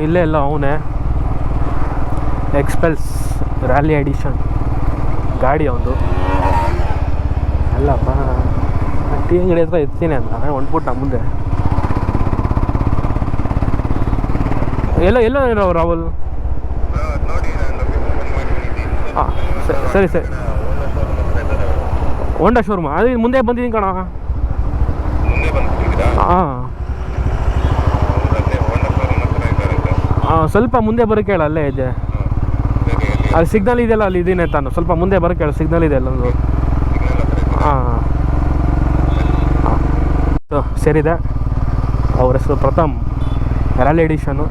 ಇಲ್ಲೇ ಎಲ್ಲ ಅವನೇ ಎಕ್ಸ್ಪೆಲ್ಸ್ ರ್ಯಾಲಿ ಎಡಿಷನ್ ಗಾಡಿ ಅವನು. ಅಲ್ಲಪ್ಪ ಟೀ ಅಂಗಡಿ ಹತ್ರ ಎತ್ತೀನಿ ಅಂತ ಹೊಂಟ್ಬಿಟ್ಟು ನಮ್ಮ ಮುಂದೆ. ಎಲ್ಲೋ ಇರೋ ರಾಹುಲ್? ಹಾಂ ಸರಿ ಸರಿ. ಹೋಂಡಾ ಶೋರೂಮ್ ಅದು ಮುಂದೆ ಬಂದಿದ್ದೀನಿ ಕಣ. ಹಾಂ ಸ್ವಲ್ಪ ಮುಂದೆ ಬರೋಕೆ ಹೇಳ, ಅಲ್ಲೇ ಇದೆ. ಅಲ್ಲಿ ಸಿಗ್ನಲ್ ಇದೆಯಲ್ಲ, ಅಲ್ಲಿ ಇದೀನಿ ತಾನು. ಸ್ವಲ್ಪ ಮುಂದೆ ಬರೋಕೆ ಹೇಳ, ಸಿಗ್ನಲ್ ಇದೆ ಅಲ್ಲೊಂದು. ಹಾಂ ಸರಿದೆ. ಅವ್ರ ಹೆಸರು ಪ್ರಥಮ್, ರ್ಯಾಲಿ ಎಡಿಷನು.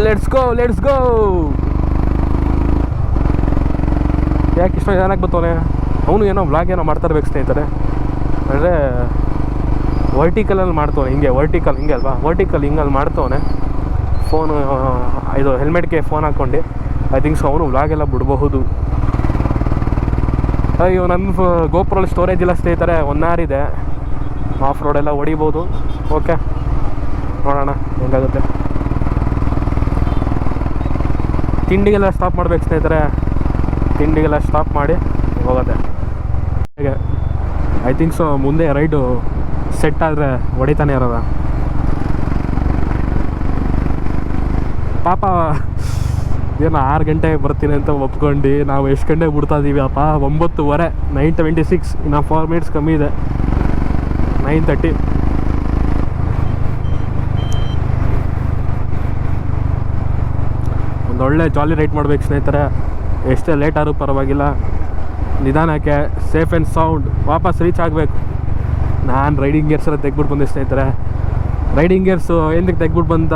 Let's go. ಯಾಕೆ ಇಷ್ಟ ಜನಕ್ಕೆ ಬರ್ತವನೆ ಅವನು? ಏನೋ ವ್ಲಾಗ್ ಏನೋ ಮಾಡ್ತಾಯಿರ್ಬೇಕು ಸ್ನೇಹಿತರೆ. ಅಂದರೆ ವರ್ಟಿಕಲಲ್ಲಿ ಮಾಡ್ತವನೆ, ಹಿಂಗೆ ವರ್ಟಿಕಲ್ ಹಿಂಗೆ ಅಲ್ವಾ, ವರ್ಟಿಕಲ್ ಹಿಂಗಲ್ಲಿ ಮಾಡ್ತವನೆ. ಫೋನು ಇದು ಹೆಲ್ಮೆಟ್ಗೆ ಫೋನ್ ಹಾಕ್ಕೊಂಡು ಐ ಥಿಂಕ್ಸ್ ಅವನು ವ್ಲಾಗೆಲ್ಲ ಬಿಡಬಹುದು. ಅಯ್ಯೋ ನನ್ನ ಗೋಪ್ರಲ್ಲಿ ಸ್ಟೋರೇಜ್ ಇಲ್ಲ ಸ್ನೇಹಿತರೆ, 1 hour ಇದೆ. ಆಫ್ ರೋಡೆಲ್ಲ ಹೊಡಿಬೋದು. ಓಕೆ ನೋಡೋಣ ಹೆಂಗಾಗುತ್ತೆ. ತಿಂಡಿಗೆಲ್ಲ ಸ್ಟಾಪ್ ಮಾಡ್ಬೇಕು ಸ್ನೇಹಿತರೆ, ತಿಂಡಿಗೆಲ್ಲ ಸ್ಟಾಪ್ ಮಾಡಿ ಹೋಗುತ್ತೆ. ಹೇಗೆ ಐ ಥಿಂಕ್ಸು ಮುಂದೆ ರೈಡು ಸೆಟ್ ಆದರೆ ಹೊಡಿತಾನೆ ಇರೋದ. ಪಾಪ ಏನೋ 6 ಗಂಟೆಗೆ ಬರ್ತೀನಿ ಅಂತ ಒಪ್ಕೊಂಡು ನಾವು ಎಷ್ಟು ಗಂಟೆಗೆ ಬಿಡ್ತಾ ಇದ್ದೀವಿ ಅಪ್ಪ? 9:15, 9:26. ಇನ್ನು 4 minutes ಕಮ್ಮಿ ಇದೆ. 9:30. ಒಂದೊಳ್ಳೆ ಜಾಲಿ ರೈಡ್ ಮಾಡ್ಬೇಕು ಸ್ನೇಹಿತರೆ. ಎಷ್ಟೇ ಲೇಟ್ ಆದ್ರೂ ಪರವಾಗಿಲ್ಲ, ನಿಧಾನಕ್ಕೆ ಸೇಫ್ ಆ್ಯಂಡ್ ಸೌಂಡ್ ವಾಪಸ್ ರೀಚ್ ಆಗಬೇಕು. ನಾನು ರೈಡಿಂಗ್ ಗೇರ್ಸ್ ಎಲ್ಲ ತೆಗ್ಬಿಟ್ಟು ಬಂದೆ ಸ್ನೇಹಿತರೆ. ರೈಡಿಂಗ್ ಗೇರ್ಸು ಏನಕ್ಕೆ ತೆಗ್ಬಿಟ್ಟು ಬಂದ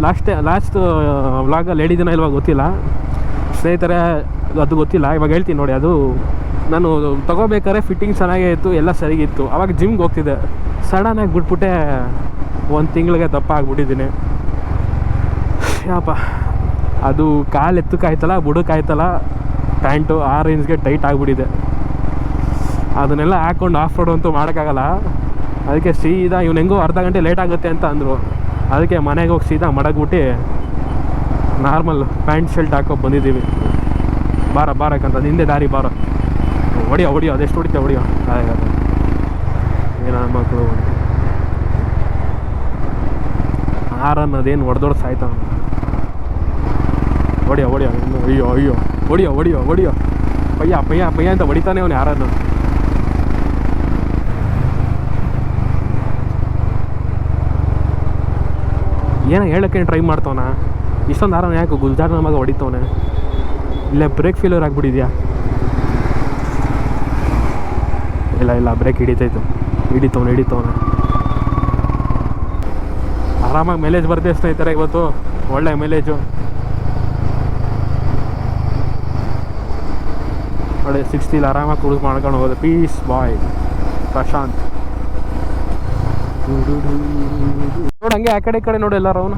ಲಾಸ್ಟ್ ವ್ಲಾಗಲ್ಲಿ ಹೇಳಿದ್ದೀನೋ ಇಲ್ವಾಗ ಗೊತ್ತಿಲ್ಲ ಸ್ನೇಹಿತರೆ, ಅದು ಗೊತ್ತಿಲ್ಲ. ಇವಾಗ ಹೇಳ್ತೀನಿ ನೋಡಿ. ಅದು ನಾನು ತೊಗೋಬೇಕಾದ್ರೆ ಫಿಟ್ಟಿಂಗ್ ಚೆನ್ನಾಗೇ ಇತ್ತು, ಎಲ್ಲ ಸರಿಗಿತ್ತು. ಆವಾಗ ಜಿಮ್ಗೆ ಹೋಗ್ತಿದ್ದೆ. ಸಡನ್ನಾಗಿ ಬಿಟ್ಬಿಟ್ಟೆ, 1 ತಿಂಗಳಿಗೆ ದಪ್ಪ ಆಗಿಬಿಟ್ಟಿದ್ದೀನಿ. ಯಾಪ ಅದು ಕಾಲು ಎತ್ತಕ್ಕಾಯ್ತಲ್ಲ, ಬುಡಕ್ಕಾಯ್ತಲ್ಲ, ಪ್ಯಾಂಟು 6 ಇಂಚ್ಗೆ ಟೈಟ್ ಆಗಿಬಿಟ್ಟಿದೆ. ಅದನ್ನೆಲ್ಲ ಹಾಕ್ಕೊಂಡು ಆಫ್ ರೋಡ್ ಅಂತೂ ಮಾಡೋಕ್ಕಾಗಲ್ಲ. ಅದಕ್ಕೆ ಸೀದಾ ಇವ್ನು ಹೆಂಗೋ ಅರ್ಧ ಗಂಟೆ ಲೇಟ್ ಆಗುತ್ತೆ ಅಂತ ಅಂದರು. ಅದಕ್ಕೆ ಮನೆಗೆ ಹೋಗಿ ಸೀದಾ ಮಡಗ್ಬಿಟ್ಟು ನಾರ್ಮಲ್ ಪ್ಯಾಂಟ್ ಶರ್ಟ್ ಹಾಕೋ ಬಂದಿದ್ದೀವಿ. ಬಾರಕ್ಕಂತ ಹಿಂದೆ ದಾರಿ ಬಾರೋ, ಹೊಡಿಯೋ ಅದೆಷ್ಟು ಹೊಡಿಯೋ. ಏನ ಮಕ್ಕಳು ಅನ್ನೋದೇನು ಹೊಡೆದೋಡು ಸಾಯ್ತಾವ. ಹೊಡಿಯೋ ಇನ್ನು ಹೊಡಿಯೋ ಪಯ್ಯ ಅಂತ ಹೊಡಿತಾನೆ ಅವನು ಯಾರನ್ನು. ಏನೋ ಹೇಳೋಕ್ಕೆ ಟ್ರೈ ಮಾಡ್ತವನ. ಇಷ್ಟೊಂದು ಆರಾಮ ಯಾಕೆ ಗುಲ್ಜಾರ್ ನಮಗೆ ಹೊಡಿತವನೆ? ಇಲ್ಲೇ ಬ್ರೇಕ್ ಫೇಲ್ಯೂರ್ ಆಗಿಬಿಟ್ಟಿದ್ಯಾ? ಇಲ್ಲ ಬ್ರೇಕ್ ಹಿಡಿತವನೆ. ಆರಾಮಾಗಿ ಮೈಲೇಜ್ ಬರ್ತೀವಿ ಸ್ನೇಹಿತರೆ. ಇವತ್ತು ಒಳ್ಳೆ ಮೈಲೇಜು ನೋಡಿ. 60 ಆರಾಮಾಗಿ ಕ್ರೂಸ್ ಮಾಡ್ಕೊಂಡು ಹೋಗೋದು. ಪೀಸ್ ಬಾಯ್ ಪ್ರಶಾಂತ್. ನೋಡಿ ಹಂಗೆ ಆ ಕಡೆ ನೋಡಿ ಎಲ್ಲರೂ. ಅವನು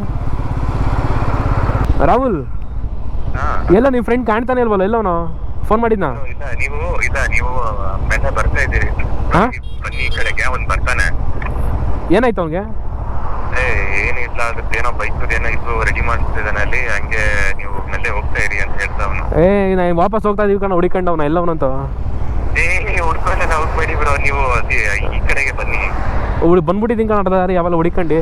ರಾಹುಲ್ ಎಲ್ಲ ನಿಮ್ಮ ಫ್ರೆಂಡ್ ಕಾಣ್ತಾನೆ ಇಲ್ವಲ್ಲ? ಎಲ್ಲವನು ಫೋನ್ ಮಾಡಿದ್ನಾ? ನೀವು ಬರ್ತಾ ಇದ್ದೀರಿ ಬನ್ನಿ ಈ ಕಡೆಗೆ. ಅವ್ನು ಬರ್ತಾನೆ. ಏನಾಯ್ತು ಅವನಿಗೆ? ಏನಿಲ್ಲ, ಏನೋ ಬೈಕ್ ಏನೋ ಇದ್ದು ರೆಡಿ ಮಾಡ್ತಿದ್ದಾನೆ ಅಲ್ಲಿ. ಹಂಗೆ ನೀವು ಮೇಲೆ ಹೋಗ್ತಾ ಇರಿ ಅಂತ ಹೇಳ್ತಾ ಅವನು. ನಾನು ವಾಪಸ್ ಹೋಗ್ತಾ ಇದೀವಿ ಕಣ, ಹುಡಿಕೊಂಡು ಅವನ ಎಲ್ಲವನಂತ. ಹುಡ್ಕೊಂಡೆಲ್ಲ ಹೋಗ್ಬೇಡಿ ಬ್ರೋ, ನೀವು ಈ ಕಡೆಗೆ ಬನ್ನಿ. ಬಂದ್ಬಿಟ್ಟಿದ್ದೀನಿ ಕಣ ದಾರಿ ಯಾವೆಲ್ಲ ಹುಡಿಕೊಂಡು.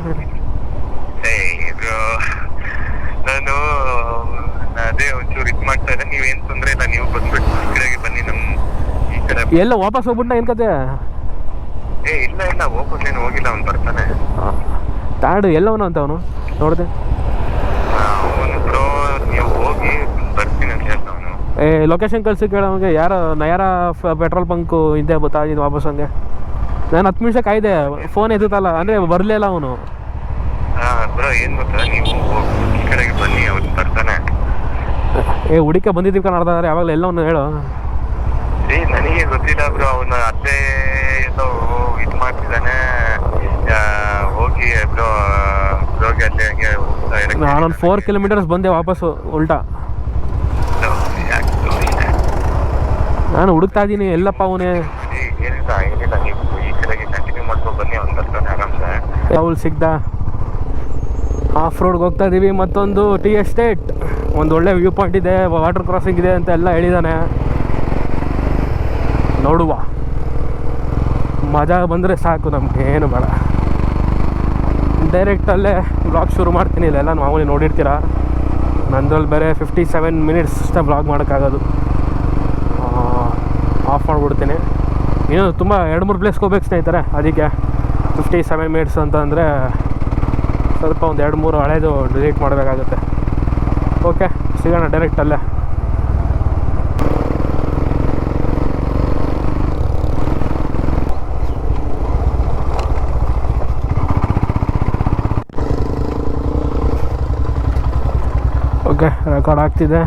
ನಾನು ಅದೇ ಒಂಚೂರು ಇದು ಮಾಡ್ತಾ ಇದ್ದೆ. ನೀವೇನು ತೊಂದರೆ ಇಲ್ಲ, ನೀವು ಬಂದ್ಬಿಟ್ಟು ಈ ಕಡೆಗೆ ಬನ್ನಿ. ನಮ್ಮ ಈ ಕಡೆ ಎಲ್ಲ ವಾಪಸ್ ಹೋಗ್ಬಿಟ್ಟ ಏನ್ ಕತೆ? ಇಲ್ಲ ವಾಪಸ್ ಏನು ಹೋಗಿಲ್ಲ, ಅವ್ನು ಬರ್ತಾನೆ. ತಾಡು ಎಲ್ಲವನು ಅಂತ ಅವನು ನೋಡಿದೆ. ಅವನು ಬ್ರೋ ನೀವು ಹೋಗಿ ಬರ್ತೀನಿ ಅಂತ ಹೇಳ್ತಾ ಅವನು. ಲೊಕೇಶನ್ ಕಳ್ಸಿ ಕೇಳೋಂಗೆ. ಯಾರ ಪೆಟ್ರೋಲ್ ಬಂಕು ಹಿಂದೆ ಬರ್ತಾ ಇದ್ದೀನಿ ವಾಪಸ್. ಹಂಗೆ ನಾನು 10 ನಿಮಿಷ ಕಾಯ್ದೆ, ಫೋನ್ ಎತ್ತಲ್ಲ ಅಂದರೆ ಬರಲಿಲ್ಲ ಅವನು. ಬ್ರೋ ಏನು ಗೊತ್ತಾ, ನೀವು ಈ ಕಡೆಗೆ ಬನ್ನಿ, ಅವ್ನು ಬರ್ತಾನೆ. ಹುಡಿಕೆ ಬಂದಿದ್ದೀವಿ ಕಣ ಅರ್ಧ ಯಾವಾಗಲೂ ಎಲ್ಲವನು ಹೇಳು. ನನಗೆ ಗೊತ್ತಿಲ್ಲ ಬ್ರೋ, ಅವನು ಅತ್ತೆ ಏನೋ ಇದು ಮಾಡ್ತಿದ್ದಾನೆ. ಹೋಗಿ ಬ್ರೋಗೆ ಅಲ್ಲಿ ಹಂಗೆ ಹೋಗ್ತಾ ಇರಕ್ಕೆ. ನಾನೊಂದು 4 kilometers ಬಂದೆ ವಾಪಸ್ಸು ಉಲ್ಟಾ. ನಾನು ಹುಡುಕ್ತಾ ಇದ್ದೀನಿ ಎಲ್ಲಪ್ಪ ಅವನೇ. ಏನಿಲ್ಲ ನೀವು ಈ ಕಡೆಗೆ ಕಂಟಿನ್ಯೂ ಮಾಡ್ಕೊಂಡು ಬನ್ನಿ, ಅವ್ನು ಬರ್ತಾನೆ ಆರಾಮ್ಸೆ. ಅವಳು ಸಿಗ್ದ ಆಫ್ ರೋಡ್ಗೆ ಹೋಗ್ತಾ ಇದ್ದೀವಿ. ಮತ್ತೊಂದು ಟೀ ಎಸ್ಟೇಟ್, ಒಂದು ಒಳ್ಳೆ ವ್ಯೂ ಪಾಯಿಂಟ್ ಇದೆ, ವಾಟರ್ ಕ್ರಾಸಿಂಗ್ ಇದೆ ಅಂತ ಎಲ್ಲ ಹೇಳಿದ್ದಾನೆ. ನೋಡುವ, ಮಜಾ ಬಂದರೆ ಸಾಕು, ನಮ್ಗೆ ಏನು ಬೇಡ. ಡೈರೆಕ್ಟಲ್ಲೇ ವ್ಲಾಗ್ ಶುರು ಮಾಡ್ತೀನಿ. ಇಲ್ಲೆಲ್ಲ ಮಾಮೂಲಿ ನೋಡಿರ್ತೀರ, ನಂದ್ರಲ್ಲಿ ಬೇರೆ 57 ಮಿನಿಟ್ಸ್ ಅಷ್ಟೇ ವ್ಲಾಗ್ ಮಾಡೋಕ್ಕಾಗೋದು. ಆಫ್ ಮಾಡಿಬಿಡ್ತೀನಿ. ಇನ್ನೂ ತುಂಬ 2-3 ಪ್ಲೇಸ್ಗೆ ಹೋಗ್ಬೇಕು ಸ್ನೇಹಿತರೆ, ಅದಕ್ಕೆ 57 ಮಿನಿಟ್ಸ್ ಅಂತಂದರೆ ಸ್ವಲ್ಪ ಒಂದು 2-3 ಹಳೇದು ಡಿಲೀಟ್ ಮಾಡಬೇಕಾಗುತ್ತೆ. ಓಕೆ, ಸಿಗೋಣ ಡೈರೆಕ್ಟಲ್ಲೇ. ಓಕೆ, ರೆಕಾರ್ಡ್ ಆಗ್ತಿದೆ.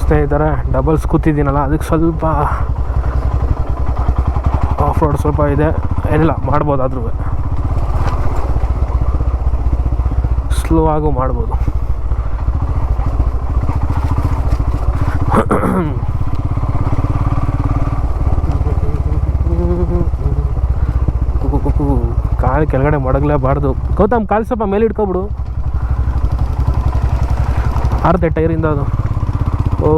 ಸ್ನೇಹಿತರೆ, ಡಬಲ್ಸ್ ಕೂತಿದ್ದೀನಲ್ಲ, ಅದಕ್ಕೆ ಸ್ವಲ್ಪ ಆಫ್ ರೋಡ್ ಸ್ವಲ್ಪ ಇದೆ. ಏನಿಲ್ಲ, ಮಾಡ್ಬೋದು, ಆದ್ರೂ ಸ್ಲೋ ಆಗು ಮಾಡ್ಬೋದು. ಕಾಲು ಕೆಳಗಡೆ ಮಡಗಲೇಬಾರ್ದು. ಗೌತಮ್, ಕಾಲು ಸ್ವಲ್ಪ ಮೇಲೆ ಇಟ್ಕೊಬಿಡು. ಅರ್ಧ ಟೈರಿಂದ ಅದು. ಓ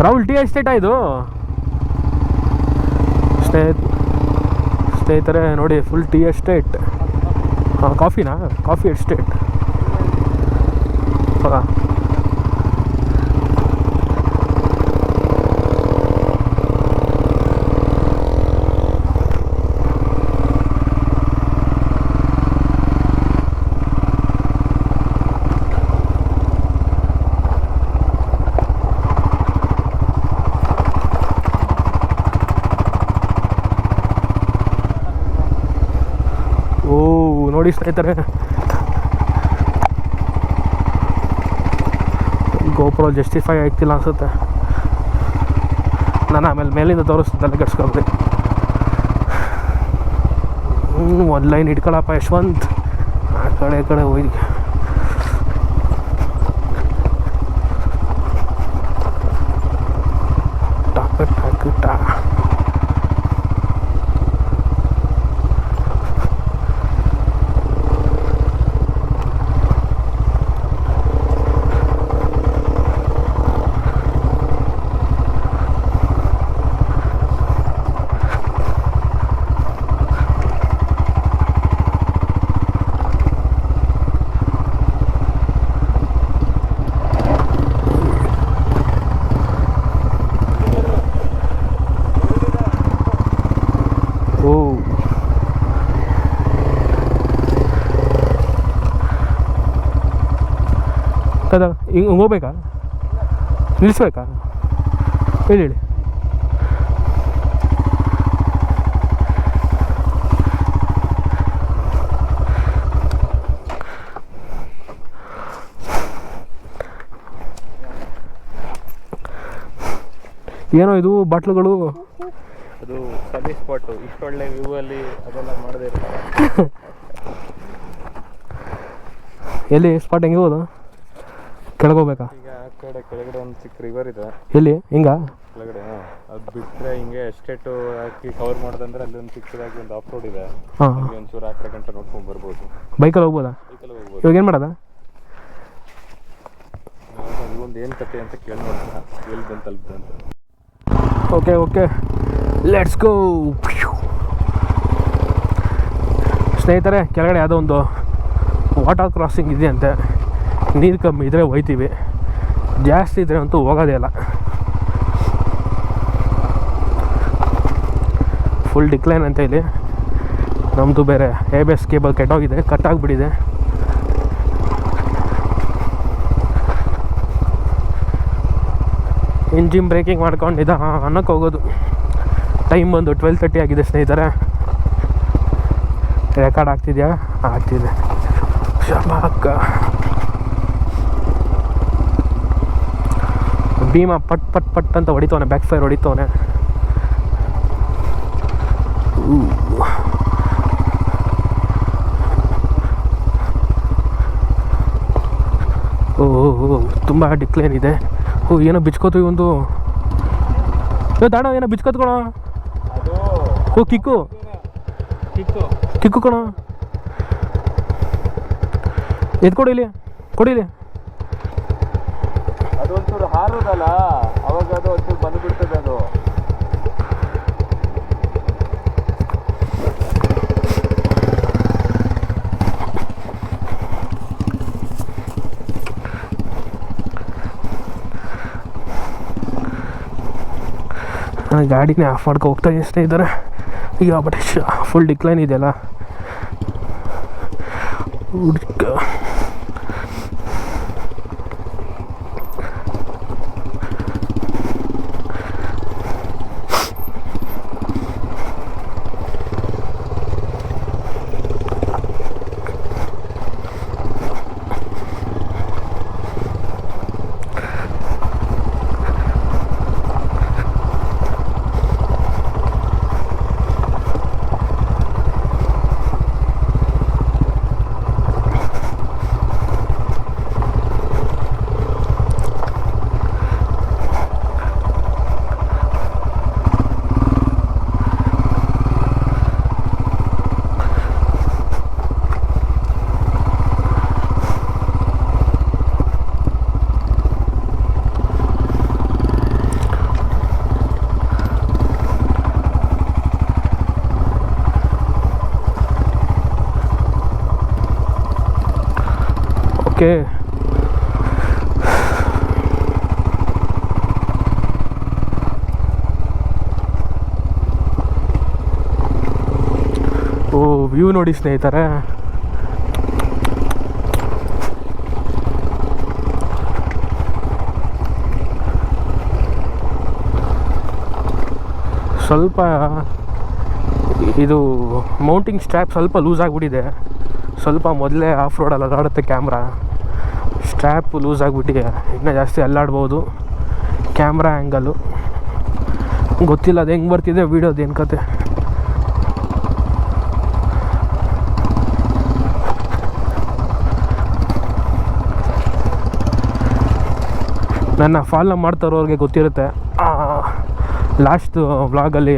ರಾಹುಲ್, ಟೀ ಎಸ್ಟೇಟಾ ಇದು? ಸ್ನೇಹಿತರೆ ನೋಡಿ, ಫುಲ್ ಟೀ ಎಸ್ಟೇಟ್. ಹಾಂ, ಕಾಫಿನಾ? Coffee estate. ಹಾಂ, ನೋಡಿ ಸ್ನೇಹಿತರೆ, ಗೋಪ್ರೋ ಜಸ್ಟಿಫೈ ಆಗ್ತಿಲ್ಲ ಅನ್ಸುತ್ತೆ. ನಾನು ಆಮೇಲೆ ಮೇಲಿಂದ ತೋರಿಸ್ತಿದ್ದಲ್ಲ, ಕೆಡ್ಸ್ಕೊಂಡ್ರಿ. ಒಂದು ಲೈನ್ ಇಟ್ಕೊಳಪ್ಪ ಯಶವಂತ್, ಆ ಕಡೆ ಹೋಗಿ. ಟಾಕ ಕದ ಹಿಂಗೆ ಹೋಗ್ಬೇಕಾ? ನಿಲ್ಲಿಸ್ಬೇಕಾ? ಹೇಳಿ. ಏನೋ ಇದು ಬಾಟ್ಲುಗಳು? ಅದು ಸರ್ವಿಸ್ ಸ್ಪಾಟು. ಇಷ್ಟೊಳ್ಳೆ ವ್ಯೂ ಅಲ್ಲಿ ಅದೆಲ್ಲ ಮಾಡದೇ ಇರ್ತಾರೆ. ಎಲ್ಲಿ ಸ್ಪಾಟ್? ಹೆಂಗೆ ಹೋಗೋದು? ಕೆಳಗೋಗ್ಬೇಕಾ? ಈಗ ಆ ಕಡೆ ಕೆಳಗಡೆ ಒಂದು ಚಿಕ್ಕ ರಿವರ್ ಇದೆ. ಎಲ್ಲಿ? ಹಿಂಗ ಕೆಳಗಡೆ ಅದು ಬಿಟ್ಟರೆ ಹಿಂಗೆ ಎಸ್ಟೇಟು ಹಾಕಿ ಕವರ್ ಮಾಡೋದಂದ್ರೆ ಅಲ್ಲಿ ಒಂದು ಚಿಕ್ಕದಾಗಿ ಒಂದು ಆಫ್ ರೋಡ್ ಇದೆ. ಹಾಂ, ಅಲ್ಲಿ ಒಂಚೂರು ಆ ಕಡೆ ಗಂಟೆ ನೋಡ್ಕೊಂಡು ಬರ್ಬೋದು. ಬೈಕಲ್ಲಿ ಹೋಗ್ಬೋದಾ? ಬೈಕಲ್ಲಿ ಹೋಗ್ಬೋದು. ಇವಾಗ ಏನು ಮಾಡೋದ? ಇವೊಂದು ಏನು ಕತೆ ಅಂತ ಕೇಳಿ ನೋಡ್ತಾ ಎಲ್ಲಿ ಬಂದು ತಲುಪಿದೆ ಅಂತ. Okay, let's go. ಸ್ನೇಹಿತರೆ, ಕೆಳಗಡೆ ಯಾವುದೋ ಒಂದು ವಾಟರ್ ಕ್ರಾಸಿಂಗ್ ಇದೆಯಂತೆ. ನೀರು ಕಮ್ಮಿ ಇದ್ದರೆ ಹೋಯ್ತೀವಿ, ಜಾಸ್ತಿ ಇದ್ದರೆ ಅಂತೂ ಹೋಗೋದೇ ಇಲ್ಲ. ಫುಲ್ ಡಿಕ್ಲೈನ್ ಅಂತ ಇಲ್ಲಿ. ನಮ್ಮದು ಬೇರೆ ABS ಕೇಬಲ್ ಕೆಟ್ಟೋಗಿದೆ, ಕಟ್ಟಾಗಿಬಿಟ್ಟಿದೆ. ಇಂಜಿನ್ ಬ್ರೇಕಿಂಗ್ ಮಾಡ್ಕೊಂಡಿದ್ದ ಅನ್ನಕ್ಕೆ ಹೋಗೋದು. ಟೈಮ್ ಬಂದು 12:30 ಆಗಿದೆ ಸ್ನೇಹಿತರೆ. ರೆಕಾರ್ಡ್ ಆಗ್ತಿದೆಯಾ? ಆಗ್ತಿದೆ. ಶಬಾಕ ಭೀಮ ಪಟ್ ಪಟ್ ಪಟ್ ಅಂತ ಹೊಡಿತವನೆ, ಬ್ಯಾಕ್ ಫೈರ್ ಹೊಡಿತವನೆ. ಓಹ್ ತುಂಬ ಡಿಕ್ಲೈನ್ ಇದೆ. ಏನೋ ಬಿಚ್ಕೋತೀವಿ ಒಂದು ದಾಡ, ಏನೋ ಬಿಚ್ಕೋತ್ಕೊಳ. ಕಿಕ್ಕು ಕಿಕ್ಕು ಕಣ, ಎತ್ಕೊಡಿಲಿ ಕೊಡಿಲಿ. ಅದು ಒಂಚೂರು ಹಾರೋದಲ್ಲ, ಅವಾಗ ಅದು ಒಂಚೂರು ಬಂದುಬಿಡ್ತದೆ ಅದು. ನಾನು ಗಾಡಿನೇ ಆಫ್ ಮಾಡ್ಕೊ ಹೋಗ್ತಾ ಸ್ನೇಹಿತರೆ. ಈಗ ಬಟ್ ಫುಲ್ ಡಿಕ್ಲೈನ್ ಇದೆಯಲ್ಲ ಹುಡ್ಕ. ಓಕೆ, ಓ ವ್ಯೂ ನೋಡಿ ಸ್ನೇಹಿತರೆ. ಸ್ವಲ್ಪ ಇದು ಮೌಂಟಿಂಗ್ ಸ್ಟ್ರ್ಯಾಪ್ ಸ್ವಲ್ಪ ಲೂಸ್ ಆಗಿಬಿಟ್ಟಿದೆ. ಸ್ವಲ್ಪ ಮೊದಲೇ ಆಫ್ ರೋಡಲ್ಲಿ ಅಲ್ಲಾಡುತ್ತೆ ಕ್ಯಾಮ್ರಾ, ಸ್ಟ್ರ್ಯಾಪ್ ಲೂಸ್ ಆಗಿಬಿಟ್ಟಿದೆ. ಇನ್ನೂ ಜಾಸ್ತಿ ಅಲ್ಲಾಡ್ಬೋದು. ಕ್ಯಾಮ್ರಾ ಆ್ಯಂಗಲು ಗೊತ್ತಿಲ್ಲ ಅದು ಹೆಂಗೆ ಬರ್ತಿದೆ ವೀಡಿಯೋದು ಏನು ಕತೆ. ನನ್ನ ಫಾಲೋ ಮಾಡ್ತಾರೋರಿಗೆ ಗೊತ್ತಿರುತ್ತೆ. ಲಾಸ್ಟ್ ವ್ಲಾಗಲ್ಲಿ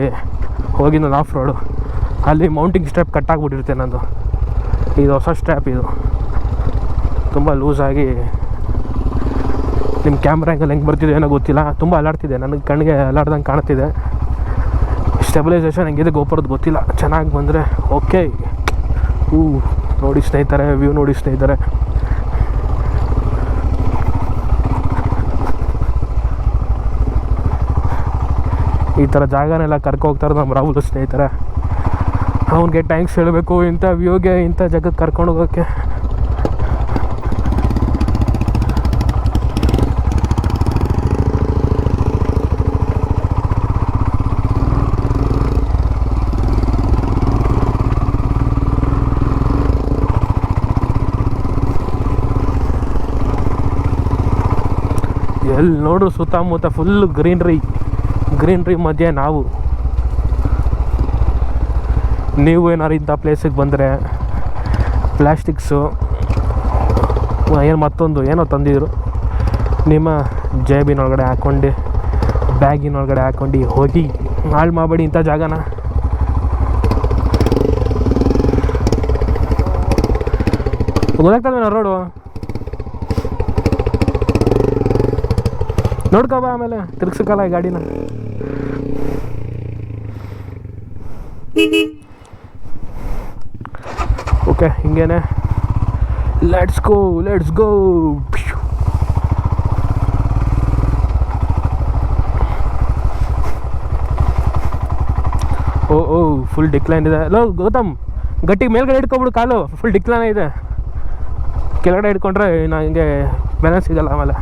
ಹೋಗಿ ನಾನು ಆಫ್ ರೋಡು, ಅಲ್ಲಿ ಮೌಂಟಿಂಗ್ ಸ್ಟ್ರ್ಯಾಪ್ ಕಟ್ಟಾಗ್ಬಿಟ್ಟಿರುತ್ತೆ ನಂದು. ಇದು ಹೊಸ ಸ್ಟ್ರ್ಯಾಪ್, ಇದು ತುಂಬ ಲೂಸಾಗಿ ನಿಮ್ಮ ಕ್ಯಾಮ್ರಾ ಆ್ಯಂಗಲ್ ಹೆಂಗೆ ಬರ್ತಿದೆ ಏನೋ ಗೊತ್ತಿಲ್ಲ. ತುಂಬ ಅಲ್ಲಾಡ್ತಿದೆ, ನನಗೆ ಕಣ್ಣಿಗೆ ಅಲ್ಲಾಡ್ದಂಗೆ ಕಾಣ್ತಿದೆ. ಸ್ಟೆಬಿಲೈಸೇಷನ್ ಹೆಂಗಿದೆ ಗೋಪುರದ್ದು ಗೊತ್ತಿಲ್ಲ. ಚೆನ್ನಾಗಿ ಬಂದರೆ ಓಕೆ. ನೋಡಿ ಸ್ನೇಹಿತರೆ, ವ್ಯೂ ನೋಡಿ ಸ್ನೇಹಿತರೆ. ಈ ಥರ ಜಾಗನೆಲ್ಲ ಕರ್ಕೊ ಹೋಗ್ತಾರೆ ನಮ್ಮ ರಾಹುಲ್ ಸ್ನೇಹಿತರೆ. ಅವನಿಗೆ ಟ್ಯಾಂಕ್ಸ್ ಹೇಳಬೇಕು ಇಂಥ ವ್ಯೂಗೆ, ಇಂಥ ಜಾಗಕ್ಕೆ ಕರ್ಕೊಂಡು ಹೋಗೋಕ್ಕೆ. ಎಲ್ಲಿ ನೋಡು ಸುತ್ತಮುತ್ತ ಫುಲ್ಲು ಗ್ರೀನ್ರಿ ಮಧ್ಯೆ ನಾವು. ನೀವು ಏನಾರು ಇಂಥ ಪ್ಲೇಸಿಗೆ ಬಂದರೆ ಪ್ಲ್ಯಾಸ್ಟಿಕ್ಸು ಏನು ಮತ್ತೊಂದು ಏನೋ ತಂದಿದ್ರು, ನಿಮ್ಮ ಜೇಬಿನೊಳಗಡೆ ಹಾಕ್ಕೊಂಡು ಬ್ಯಾಗಿನೊಳಗಡೆ ಹಾಕ್ಕೊಂಡು ಹೋಗಿ ಹಾಳು ಮಾಡಬೇಡಿ ಇಂಥ ಜಾಗನ. ಗೊತ್ತಾಗ್ತದೆ ರೋಡು ನೋಡ್ಕೊಬ, ಆಮೇಲೆ ತಿರ್ಗ್ಸಕ್ಕಲ್ಲ ಈ ಗಾಡಿನ. ಓಕೆ, ಹಿಂಗೇನೆ ಲೆಟ್ಸ್ ಗೋ. ಓ ಫುಲ್ ಡಿಕ್ಲೈನ್ ಇದೆ. ಲೋ ಗೌತಮ್, ಗಟ್ಟಿಗೆ ಮೇಲ್ಗಡೆ ಹಿಡ್ಕೊಬಿಡು ಕಾಲು, ಫುಲ್ ಡಿಕ್ಲೈನ್ ಇದೆ. ಕೆಳಗಡೆ ಹಿಡ್ಕೊಂಡ್ರೆ ನಾ ಹಿಂಗೆ ಬ್ಯಾಲೆನ್ಸ್ ಸಿಗಲ್ಲ ಆಮೇಲೆ.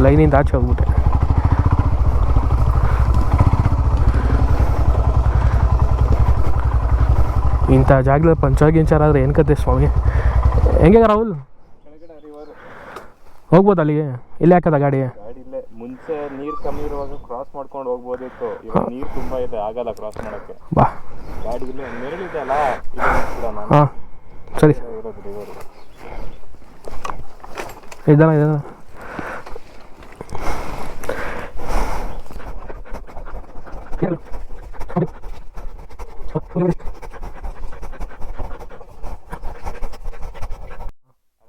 ಲೈನಿಂದ ಆಚೆ ಹೋಗ್ಬಿಟ್ಟೆ. ಇಂಥ ಜಾಗದಲ್ಲಿ ಪಂಚರ್ ಗಿಂಚರ್ ಆದರೆ ಏನು ಕತೆ ಸ್ವಾಮಿ. ಹೆಂಗೆ ರಾಹುಲ್ ಹೋಗ್ಬೋದು ಅಲ್ಲಿಗೆ? ಇಲ್ಲಿ ಹಾಕದ ಗಾಡಿ? ಗಾಡಿ ಇಲ್ಲೇ ಮುಂಚೆ ನೀರು ಕಮ್ಮಿ ಇರುವಾಗ ಕ್ರಾಸ್ ಮಾಡ್ಕೊಂಡು ಹೋಗ್ಬೋದಿತ್ತು. ಇವಾಗ ನೀರು ತುಂಬ ಇದೆ, ಆಗಲ್ಲ ಕ್ರಾಸ್ ಮಾಡೋಕ್ಕೆ. ಬಾ ಗಾಡಿ ಇಲ್ಲೇ ನೆರಳಿದೆ ಅಲ್ಲ, ಹಾಂ ಸರಿ ಇರೋದು ರಿವರು. ಇದ್ದಾನ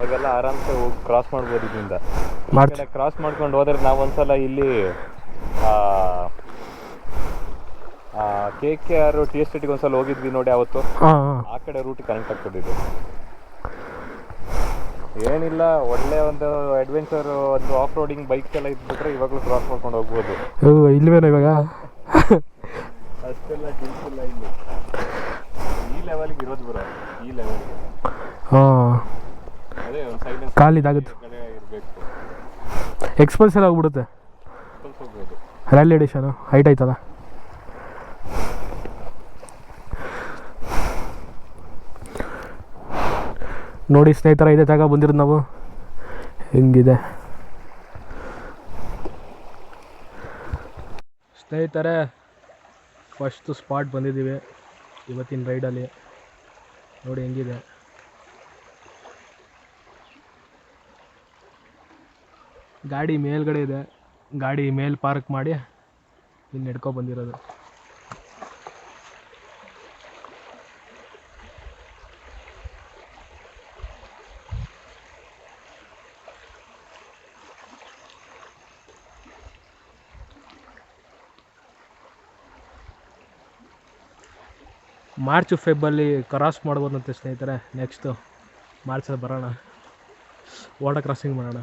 ಅವಾಗೆಲ್ಲ ಆರಾಮ್ಸೆ ಹೋಗಿ ಕ್ರಾಸ್ ಮಾಡ್ಬೋದು ಇದರಿಂದ. ಕ್ರಾಸ್ ಮಾಡ್ಕೊಂಡು ಹೋದ್ರೆ ನಾವು ಒಂದ್ಸಲ ಇಲ್ಲಿ KKR TSTಗೆ ಒಂದ್ಸಲ ಹೋಗಿದ್ವಿ ನೋಡಿ ಅವತ್ತು. ಆ ಕಡೆ ರೂಟ್ ಕನೆಕ್ಟ್ ಆಗ್ತದೆ ಇದು. ಏನಿಲ್ಲ, ಒಳ್ಳೆ ಒಂದು ಅಡ್ವೆಂಚರ್, ಒಂದು ಆಫ್ ರೋಡಿಂಗ್ ಬೈಕ್ಸ್ ಎಲ್ಲ ಇದ್ಬಿಟ್ರೆ ಇವಾಗಲೂ ಕ್ರಾಸ್ ಮಾಡ್ಕೊಂಡು ಹೋಗ್ಬೋದು. ಇಲ್ವೇನೋ ಇವಾಗ ಅಷ್ಟೆಲ್ಲ ಡಿಲ್ಸ್ ಇಲ್ಲ ಇಲ್ಲಿ. ಈ ಲೆವೆಲ್ಗೆ ಇರೋದು ಬರೋ, ಈ ಲೆವೆಲ್ಗೆ. ಹಾಂ ಅದೇ ಒಂದು ಸೈಲೆನ್ಸ್ ಕಾಲಿದಾಗುತ್ತೆ, ಕಡೆ ಇರಬೇಕು. ಎಕ್ಸ್ಪಲ್ಸ್ ಎಲ್ಲ ಹೋಗ್ಬಿಡುತ್ತೆ. ಹೋಗ್ಬೋದು. ರ್ಯಾಲಿ ಎಡಿಷನು ಹೈಟ್ ಆಯ್ತಲ್ಲ. ನೋಡಿ ಸ್ನೇಹಿತರ, ಇದೇ ಜಾಗ ಬಂದಿರೋದು ನಾವು. ಹೆಂಗಿದೆ ಸ್ನೇಹಿತರೆ, ಫಸ್ಟು ಸ್ಪಾಟ್ ಬಂದಿದ್ದೀವಿ ಇವತ್ತಿನ ರೈಡಲ್ಲಿ. ನೋಡಿ ಹೆಂಗಿದೆ. ಗಾಡಿ ಮೇಲ್ಗಡೆ ಇದೆ, ಗಾಡಿ ಮೇಲ್ ಪಾರ್ಕ್ ಮಾಡಿ ಇಲ್ಲಿ ನಡ್ಕೊ ಬಂದಿರೋದು. ಮಾರ್ಚ್ ಫೆಬ್ಬಲ್ಲಿ ಕ್ರಾಸ್ ಮಾಡ್ಬೋದಂತೆ ಸ್ನೇಹಿತರೆ. ನೆಕ್ಸ್ಟು ಮಾರ್ಚಲ್ಲಿ ಬರೋಣ, ವಾಟರ್ ಕ್ರಾಸಿಂಗ್ ಮಾಡೋಣ.